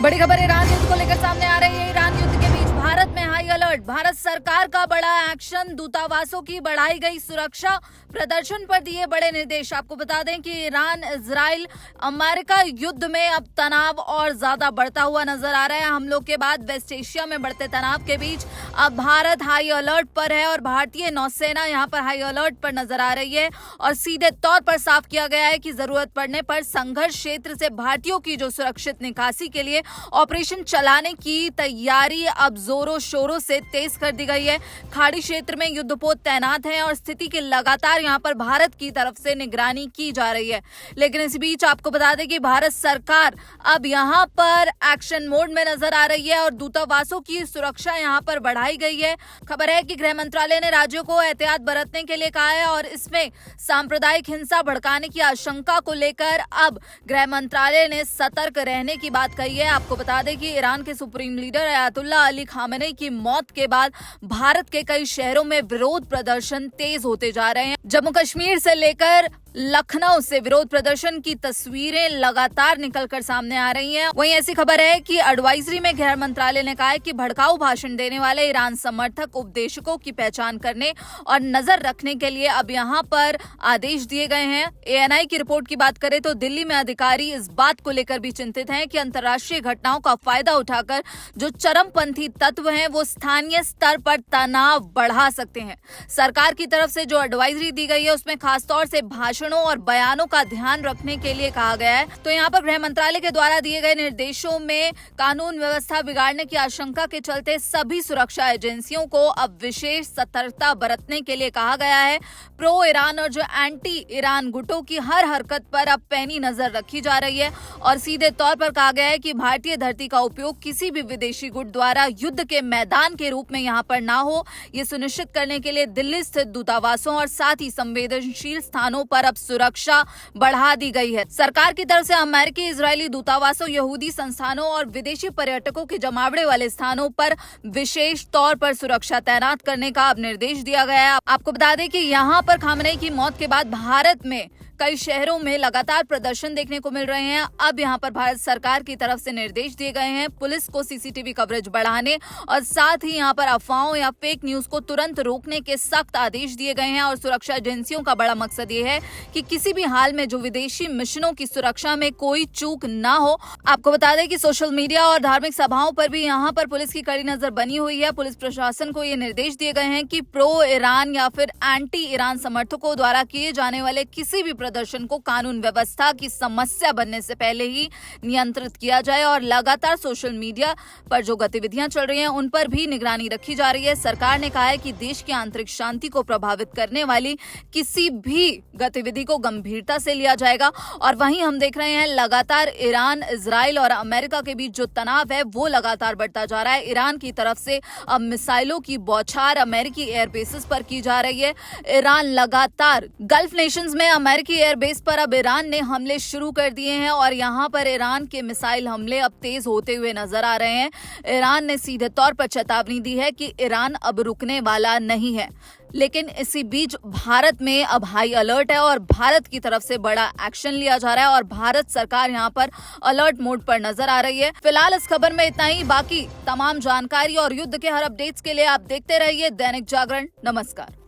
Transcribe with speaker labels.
Speaker 1: बड़ी खबर ईरान युद्ध को लेकर सामने आ रही है। ईरान युद्ध के बीच भारत में हाई अलर्ट। भारत सरकार का बड़ा एक्शन, दूतावासों की बढ़ाई गई सुरक्षा, प्रदर्शन पर दिए बड़े निर्देश। आपको बता दें कि ईरान इजराइल अमेरिका युद्ध में अब तनाव और ज्यादा बढ़ता हुआ नजर आ रहा है। हमलों के बाद वेस्ट एशिया में बढ़ते तनाव के बीच अब भारत हाई अलर्ट पर है और भारतीय नौसेना यहां पर हाई अलर्ट पर नजर आ रही है और सीधे तौर पर साफ किया गया है कि जरूरत पड़ने पर संघर्ष क्षेत्र से भारतीयों की जो सुरक्षित निकासी के लिए ऑपरेशन चलाने की तैयारी अब जोरों शोरों से तेज कर दी गई है। खाड़ी क्षेत्र में युद्धपोत तैनात हैं और स्थिति की लगातार यहां पर भारत की तरफ से निगरानी की जा रही है। लेकिन इस बीच आपको बता दें कि भारत सरकार अब यहां पर एक्शन मोड में नजर आ रही है और दूतावासों की सुरक्षा यहां पर बढ़ाई गई है। खबर है कि गृह मंत्रालय ने राज्यों को एहतियात बरतने के लिए कहा है और इसमें सांप्रदायिक हिंसा भड़काने की आशंका को लेकर अब गृह मंत्रालय ने सतर्क रहने की बात कही है। आपको बता दें कि ईरान के supreme leader Ayatollah Ali Khamenei की मौत के बाद भारत के कई शहरों में विरोध प्रदर्शन तेज होते जा रहे हैं। जम्मू कश्मीर से लेकर लखनऊ से विरोध प्रदर्शन की तस्वीरें लगातार निकलकर सामने आ रही हैं। वहीं ऐसी खबर है कि एडवाइजरी में गृह मंत्रालय ने कहा है कि भड़काऊ भाषण देने वाले ईरान समर्थक उपदेशकों की पहचान करने और नजर रखने के लिए अब यहां पर आदेश दिए गए हैं। एएनआई की रिपोर्ट की बात करें तो दिल्ली में अधिकारी इस बात को लेकर भी चिंतित हैं कि अंतर्राष्ट्रीय घटनाओं का फायदा उठाकर जो चरमपंथी तत्व हैं वो स्थानीय स्तर पर तनाव बढ़ा सकते हैं। सरकार की तरफ से जो एडवाइजरी दी गई है उसमें खासतौर से भाषणों और बयानों का ध्यान रखने के लिए कहा गया है। तो यहाँ पर गृह मंत्रालय के द्वारा दिए गए निर्देशों में कानून व्यवस्था बिगाड़ने की आशंका के चलते सभी सुरक्षा एजेंसियों को अब विशेष सतर्कता बरतने के लिए कहा गया है। प्रो ईरान और जो एंटी ईरान गुटों की हर हरकत पर अब पैनी नजर रखी जा रही है और सीधे तौर पर कहा गया है कि भारतीय धरती का उपयोग किसी भी विदेशी गुट द्वारा युद्ध के मैदान के रूप में यहाँ पर ना हो, ये सुनिश्चित करने के लिए दिल्ली स्थित दूतावासों और साथ ही संवेदनशील स्थानों पर अब सुरक्षा बढ़ा दी गई है। सरकार की तरफ से अमेरिकी इजरायली दूतावासों, यहूदी संस्थानों और विदेशी पर्यटकों के जमावड़े वाले स्थानों पर विशेष तौर पर सुरक्षा तैनात करने का अब निर्देश दिया गया है। आपको बता दें कि यहाँ पर खामेनी की मौत के बाद भारत में कई शहरों में लगातार प्रदर्शन देखने को मिल रहे हैं। अब यहाँ पर भारत सरकार की तरफ से निर्देश दिए गए हैं पुलिस को सीसीटीवी कवरेज बढ़ाने और साथ ही यहाँ पर अफवाहों या फेक न्यूज को तुरंत रोकने के सख्त आदेश दिए गए हैं। और सुरक्षा एजेंसियों का बड़ा मकसद ये है कि किसी भी हाल में जो विदेशी मिशनों की सुरक्षा में कोई चूक ना हो। आपको बता दें कि सोशल मीडिया और धार्मिक सभाओं पर भी यहाँ पर पुलिस की कड़ी नजर बनी हुई है। पुलिस प्रशासन को ये निर्देश दिए गए हैं कि प्रो ईरान या फिर एंटी ईरान समर्थकों द्वारा किए जाने वाले किसी भी प्रदर्शन को कानून व्यवस्था की समस्या बनने से पहले ही नियंत्रित किया जाए और लगातार सोशल मीडिया पर जो गतिविधियां चल रही हैं उन पर भी निगरानी रखी जा रही है। सरकार ने कहा है कि देश की आंतरिक शांति को प्रभावित करने वाली किसी भी गतिविधि को गंभीरता से लिया जाएगा। और वहीं हम देख रहे हैं लगातार ईरान, इजराइल और अमेरिका के बीच जो तनाव है वो लगातार बढ़ता जा रहा है। ईरान की तरफ से अब मिसाइलों की बौछार अमेरिकी एयरबेसेस पर की जा रही है। ईरान लगातार गल्फ नेशंस में अमेरिकी एयरबेस पर अब ईरान ने हमले शुरू कर दिए हैं और यहां पर ईरान के मिसाइल हमले अब तेज होते हुए नजर आ रहे हैं। ईरान ने सीधे तौर पर चेतावनी दी है कि ईरान अब रुकने वाला नहीं है। लेकिन इसी बीच भारत में अब हाई अलर्ट है और भारत की तरफ से बड़ा एक्शन लिया जा रहा है और भारत सरकार यहां पर अलर्ट मोड पर नजर आ रही है। फिलहाल इस खबर में इतना ही। बाकी तमाम जानकारी और युद्ध के हर अपडेट्स के लिए आप देखते रहिए दैनिक जागरण। नमस्कार।